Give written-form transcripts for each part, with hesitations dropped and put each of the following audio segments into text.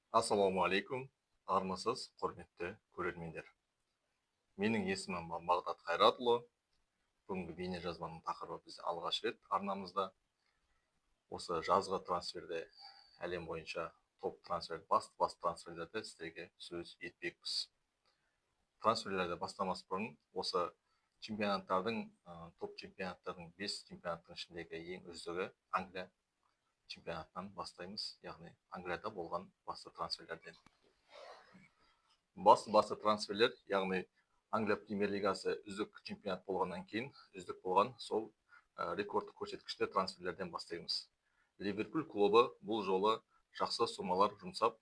Ассалаумағалейкум, армысыз, құрметті көрермендер. Менің есімім Бағдат Қайратұлы. Бүгінгі бейне жазбаның тақырыбы біз алғаш рет арнамызда осы жазғы трансферде әлем бойынша топ трансфер, басты трансферлерді сіздерге сөз етпекпіз. Трансферлерді бастамас бұрын осы чемпионаттардың, топ чемпионаттардың 5 чемпионаттың ішіндегі ең үздігі Англия чемпионатынан бастаймыз, яғни Англияда болған басты трансферлерден. Басты трансферлер, яғни Англия премьер лигасы үздік чемпионат болғаннан кейін үздік болған сол рекордтық көрсеткішті трансферлерден бастаймыз. Ливерпуль клубы бұл жолы жақсы сомалар жұмсап,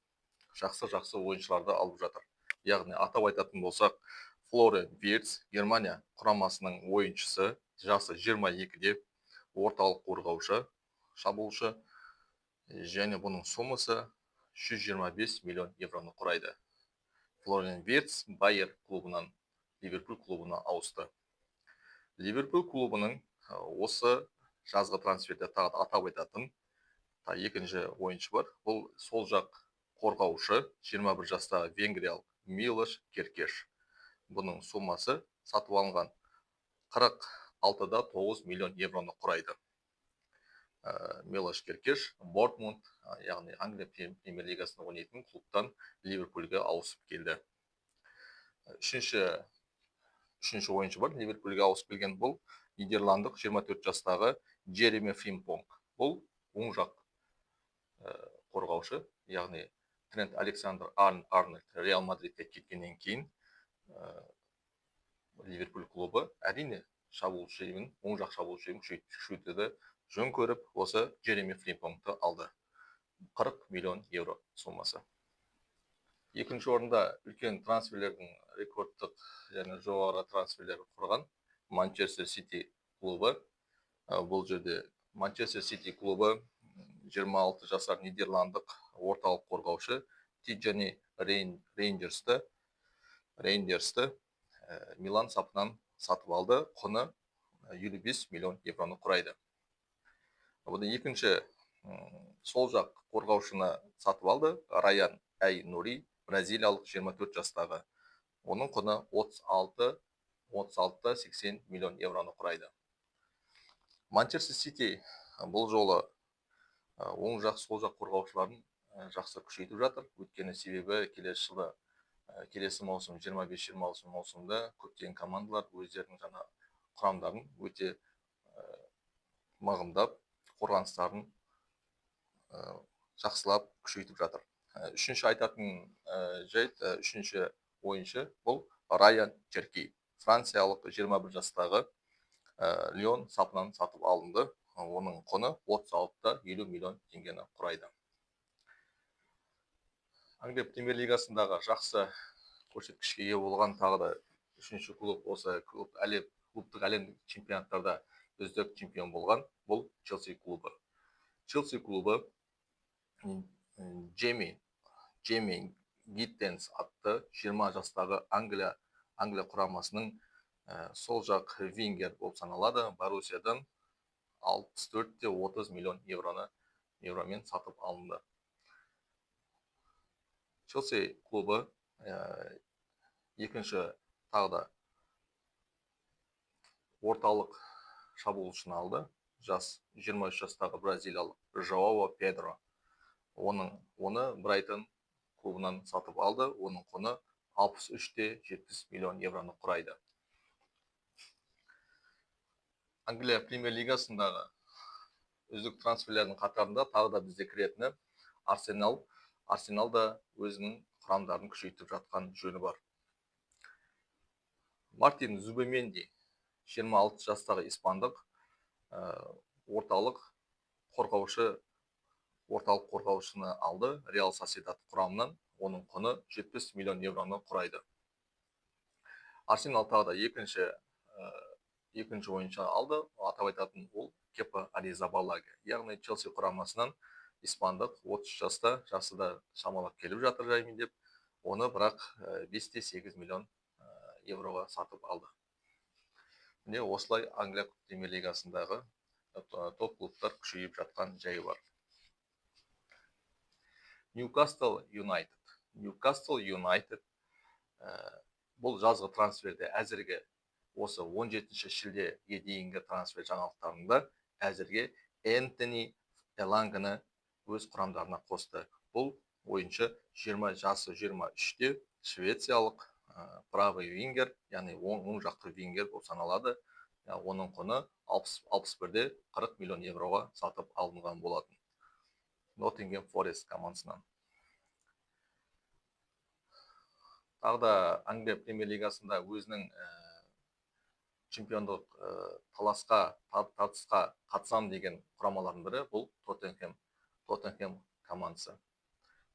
жақсы ойыншыларды алып жатыр. Яғни атап айтатын болсақ, Флориан Виртц, Германия құрамасының ойыншысы, жасы 22-де, орталық қорғаушы, шабуылшы, және бұның сомасы 125 миллион евроны құрайды. Флориан Виртц Байер клубынан Ливерпуль клубына ауысты. Ливерпуль клубының осы жазғы трансферде тағы атап айтатын екінші ойыншы бар. Бұл сол жақ қорғаушы, 21 жастағы венгриялық Милош Керкеш. Бұның сомасы сатып алынған 46-да 9 миллион евроны құрайды. Милош Керкеш Бортмунд, яғни Англия премьер лигасында ойнайтын клубтан Ливерпульге ауысып келді. Үшінші ойыншы бар, Ливерпульге ауысып келген. Бұл Нидерландық 24 жастағы Джереми Фримпонг. Бұл оң жақ қорғаушы, яғни Трент Александр Арнольд Реал Мадридке кеткеннен кейін Ливерпуль клубы әрине шабуылшының, оң жақ шабуылшының күшейтуді жөн көріп, осы Джереми Фримпонгты алды. 40 миллион евро сомасы. Екінші орында үлкен трансферлердің рекордтық және жоғары трансферлер құрған Манчестер Сити клубы. Бұл жерде Манчестер Сити клубы 26 жасар нидерландық орталық қорғаушы Тиджани Рейндерсті Милан сапынан сатып алды. Құны 55 миллион евроны құрайды. Бұны екінші сол жақ қорғаушыны сатып алды. Раян Ай-Нури, бразилиялық 24 жастағы. Оның құны 36-80 миллион евроны құрайды. Манчестер Сити бұл жолы оң жақ, сол жақ қорғаушыларын жақсы күшейтіп жатыр. Өйткені себебі келесі маусым 25-26 маусымда көптеген командалар өздерінің жаңа құрамдарын өте мығымдап, қорғаныстарын жақсылап күшейтіп жатыр. Үшінші айтатын жайт, үшінші ойыншы бұл Раян Черки, франциялық 21 жастағы Лион сапынан сатып алынды. Оның құны 36-50 миллион теңгені құрайды. Англия премьер лигасындағы жақсы көрсеткішке ие болған тағы да үшінші клуб, осы клубтық әлемдік чемпионаттарда үздік чемпион болған, бұл Челси клубы. Челси клубы Джейми Гиттенс атты 20 жастағы Англия құрамасының сол жақ вингер болып саналады. Боруссиядан 64-30 миллион евромен сатып алынды. Челси клубы екінші тағы да орталық шабуылшыны алды. 23 жастағы бразилиялық Жоао Педро. Оны Брайтон клубынан сатып алды. Оның құны 63-70 миллион евроны құрайды. Англия премьер лигасындағы үздік трансферлердің қатарында тағы да бізде кіретіні Арсенал да өзінің құрамдарын күшейтіп жатқан жөні бар. Мартин Зубименди 26 жастағы испандық орталық қорғаушыны алды Реал Сосьедад құрамынан. Оның құны 70 миллион евроны құрайды. Арсенал тағы да екінші ойыншы алды. Атап айтатын ол Кепа Аризабалага. Яғни Челси құрамасынан испандық 30 жасы да шамалап келіп жатыр жаймен деп, оны бірақ 5-8 миллион евроға сатып алды. Міне осылай Англия премьер лигасындағы топ клубтар күшейіп жатқан жайы бар. Ньюкасл Юнайтед. Ньюкасл Юнайтед бұл жазғы трансферде әзірге осы 17 шілдеге дейінгі трансфер жаңалықтарында әзірге Энтони Эланганы өз құрамдарына қосты. Бұл ойыншы 23-те швециялық правый вингер, яғни оң жақты вингер болып саналады. Оның құны 61-де 40 миллион евроға сатып алынған болатын. Ноттингем Форест командасынан. Тағы да Англия премьер лигасында өзінің чемпиондық тартысқа қатысам деген құрамалардың бірі бұл Тоттенхэм командасы.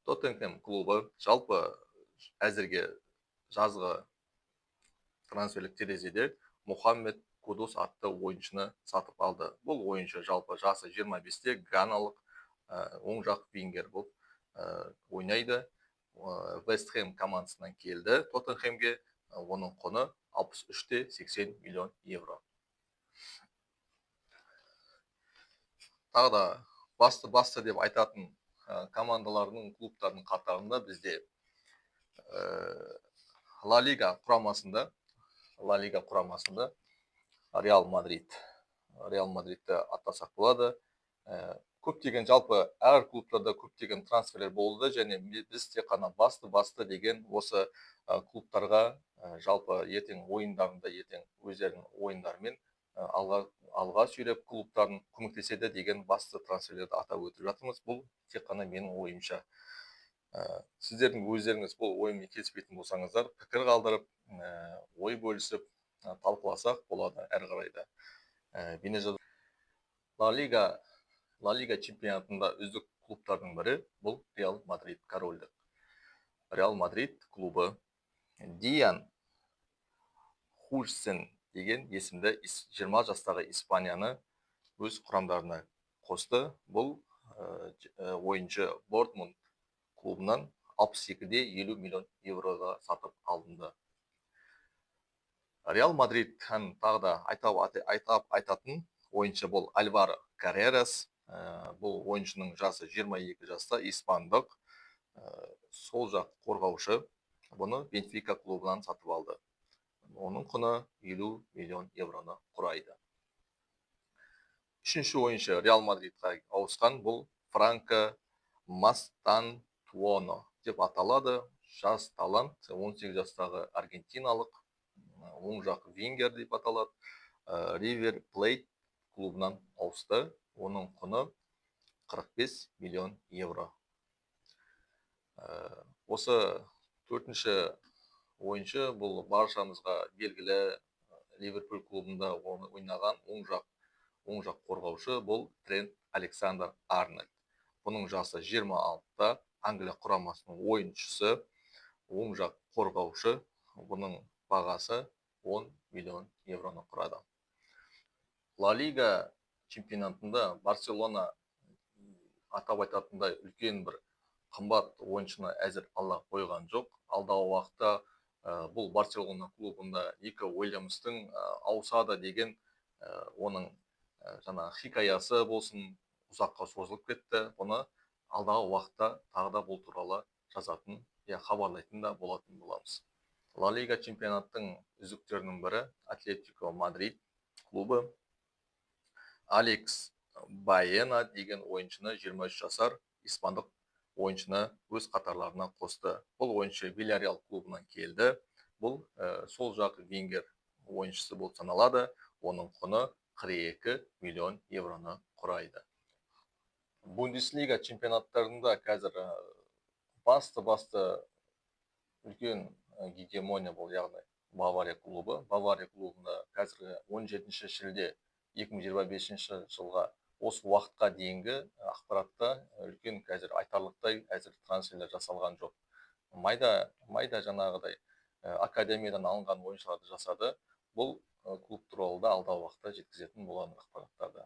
Тоттенхэм клубы жалпы әзірге жазғы трансферлік терезеде Мохаммед Кудус атты ойыншыны сатып алды. Бұл ойыншы жалпы жасы 25-те ганалық оң жақ вингер болып ойнайды. Вест Хэм командасынан келді Тоттенхэмге, оның құны 63-те 80 миллион евро. Тағы да басты деп айтатын командаларының клубтардың қатарында бізде Ла Лига құрамасында Реал Мадридті аттасақ болады. Көптеген жалпы әр клубтарда көптеген трансферлер болды, және біз тек қана басты деген осы клубтарға жалпы ертең ойындарында өздерінің ойындарымен алға сүйреп клубтарын көмектеседі деген басты трансферлерді атап өтіп жатырмыз. Бұл тек қана менің ойымша. Сіздердің өздеріңіз бұл ойыммен келіспейтін болсаңыздар, пікір қалдырып, ой бөлісіп, талқыласақ болады әрі қарайда. Ла Лига чемпионатында үздік клубтардың бірі бұл Реал Мадрид корольдік. Реал Мадрид клубы Диан Хужсен деген есімді 20 жастағы Испанияны өз құрамдарына қосты. Бұл ойыншы Дортмунд клубынан 62-де 50 миллион евроға сатып алынды. Реал Мадридтан тағы да айтатын ойыншы бұл Альваро Каррерас. Бұл ойыншының жасы 22 жаста, испандық, сол жақ қорғаушы. Бұны Бенфика клубынан сатып алды. Оның құны 50 миллион евроны құрайды. Үшінші ойыншы Реал Мадридқа ауысқан бұл Франко Мастанtuono деп аталады. Жас талант, 18 жастағы аргентиналық, оң жақ вингер деп аталады. Ривер Плейт клубынан ауысты. Оның құны 45 миллион евро. Осы төртінші ойыншы бұл баршамызға белгілі Ливерпуль клубында ойнаған оң жақ қорғаушы бұл Трент Александр Арнольд. Бұның жасы 26-та, Англия құрамасының ойыншысы, оң жақ қорғаушы. Бұның бағасы 10 миллион евроны құрады. Ла Лига чемпионатында Барселона атап айтатындай үлкен бір қымбат ойыншыны әзір ала қойған жоқ. Алдағы уақытта бұл Барселона клубында Нико Уильямстың ауысады деген оның хикаясы болсын, ұзаққа созылып кетті. Бұны алдағы уақытта тағы да бұл туралы жазатын, хабарлайтын да болатын боламыз. Ла Лига чемпионаттың үздіктерінің бірі Атлетико Мадрид клубы Алекс Баена деген ойыншыны 23 жасар испандық ойыншыны өз қатарларына қосты. Бұл ойыншы Вильяреал клубынан келді. Бұл сол жақ вингер ойыншысы болып саналады. Оның құны 42 миллион евроны құрайды. Бундеслига чемпионаттарында қазір басты үлкен гегемония бұл, яғни Бавария клубы. Бавария клубында қазір 17 шілде 2025 жылға осы уақытқа дейінгі ақпаратта үлкен қазір айтарлықтай әзір трансферлер жасалған жоқ. Майда жаңағыдай академиядан алынған ойыншыларды жасады. Бұл клуб туралы да алдағы уақытта жеткізетін болған ақпараттарды.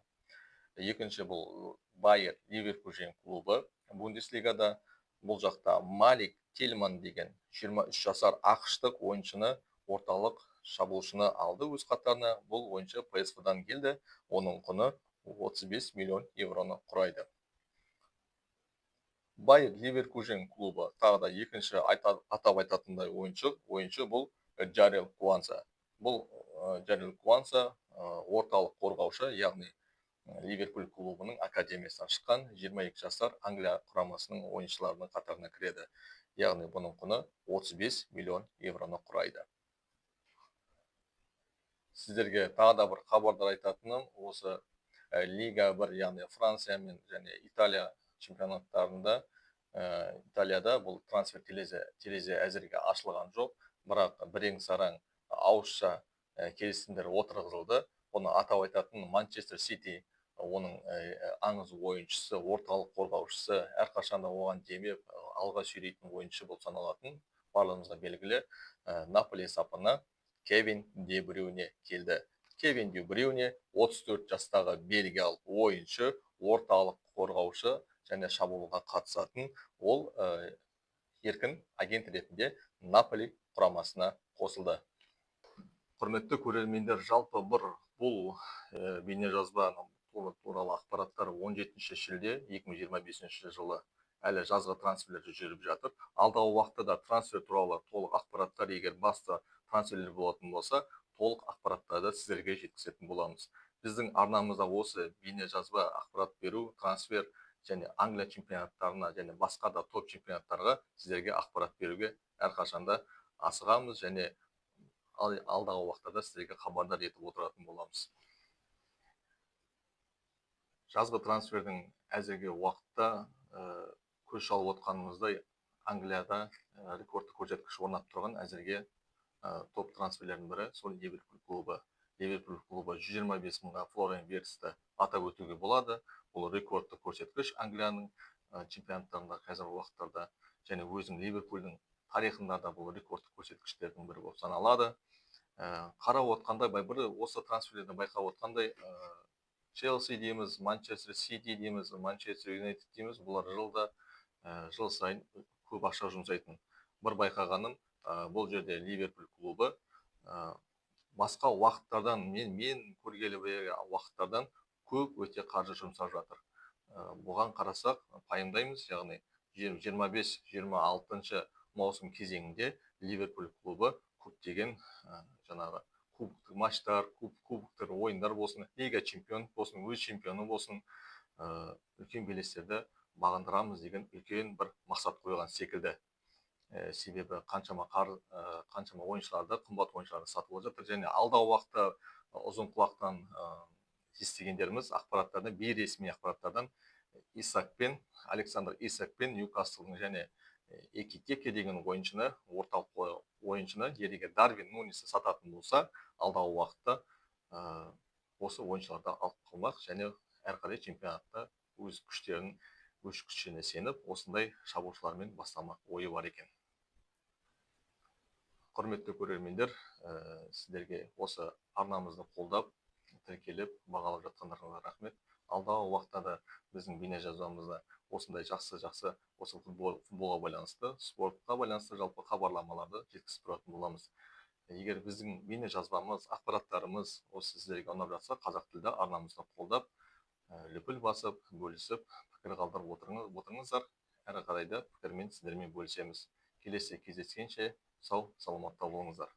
Екінші бұл Байер Ливерпуль клубы. Бундеслигада бұл жақта Малик Тельман деген 23 жасар ақштық ойыншыны, орталық шабуылшыны алды өз қатарына. Бұл ойыншы ПСВ-дан келді. Оның құны 35 миллион евроны құрайды. Бай Ливеркужен клубы тағы да екінші атап айтатындай ойыншы бұл Джарел Куанса. Бұл Джарел Куанса орталық қорғаушы, яғни Ливерпуль клубының академиясынан шыққан 22 жасар Англия құрамасының ойыншыларының қатарына кіреді. Яғни бұның құны 35 миллион евроны құрайды. Сіздерге тағы да бір хабардар айтатыным, осы Лига 1, яғни Франция мен және Италия чемпионаттарында Италияда бұл трансфер терезе әзірге ашылған жоқ, бірақ бірең сараң ауызша келісімдер отырғызылды. Оны атап айтатын Манчестер Сити, оның аңыз ойыншысы, орталық қорғаушысы, әрқашанда оған демеп алға сүйрейтін ойыншы болып саналатын, барлығымызға белгілі Наполи сапына Кевин Де Брюйне келді. Кевин Де Брюйне 34 жастағы бельгиялық ойыншы, орталық қорғаушы және шабуылға қатысатын, ол еркін агент ретінде Наполи құрамасына қосылды. Құрметті көрермендер, жалпы бұл бейнежазба туралы ақпараттар 17 шілде 2025 жылы әлі жазғы трансферлер жүріп жатыр. Алдағы уақытта да трансфер туралы толық ақпараттар, егер басты трансферлер болатын болса, толық ақпараттарды сіздерге жеткізетін боламыз. Біздің арнамызда осы бейнежазба ақпарат беру, трансфер және Англия чемпионаттарына және басқа да топ чемпионаттарға сіздерге ақпарат беруге әрқашанда асығамыз және алдағы уақытта сіздерге хабардар етіп отыратын боламыз. Жазғы трансфердің әзірге уақытта көз шалып отқанымыздай, Англияда рекордты көрсеткіш орнап тұрған әзірге топ трансферлердің бірі сол Ливерпуль клубы. Ливерпуль клубы 125 мыңға Флориан Виртсті атап өтуге болады. Бұл рекордты көрсеткіш Англияның чемпионаттарында қазіргі уақыттарда, және өзінің Ливерпульдің тарихында да бұл рекордты көрсеткіштердің бірі болып саналады. Қарап отқандай, осы трансферлерді байқап отқандай, Челси дейміз, Манчестер Сити дейміз, Манчестер Юнайтед дейміз, бұлар жыл сайын көп ақша жұмсайтын. Бір байқағаным, бұл жерде Ливерпуль клубы басқа уақыттардан, мен көргелі уақыттардан көп өте қаржы жұмсап жатыр. Бұған қарасақ, пайымдаймыз, яғни 25-26 маусым кезеңінде Ливерпуль клубы көптеген жаңағы кубоктық матчтар, кубоктық ойындар болсын, лига чемпион болсын, өз чемпионы болсын, үлкен белестерді бағындырамыз деген үлкен бір мақсат қойған секілді. Себебі қаншама ойыншыларды, қымбат ойыншыларды сатып жатыр, және алдағы уақытта ұзын құлақтан естігендеріміз ақпараттардан, бейресми ақпараттардан Александр Исакпен Ньюкаслдың және Экитеке деген ойыншыны, орталық ойыншыны еріге Дарвин Нунисті сататын болса, алдағы уақытта осы ойыншыларды алып қалмақ және әрқарай чемпионатта өз күштеріне сеніп, осындай шабуылшылармен бастамақ ойы бар екен. Құрметті көрермендер, сіздерге осы арнамызды қолдап, тіркеліп, бағалап жатқандарыңызға рахмет. Алдағы уақытта да біздің бейнежазбамызда осындай жақсы осы футболға байланысты, спортқа байланысты жалпы хабарламаларды жеткізіп тұратын боламыз. Егер біздің бейнежазбамыз, ақпараттарымыз осы сіздерге ұнап жатса, қазақ тілді арнамызды қолдап, лүпіл басып, бөлісіп, пікір қалдырып отырыңыздар. Әрі қарай да пікірмен сіздермен бөлісеміз. Келесі кездескенше сау, саламатта болыңыздар.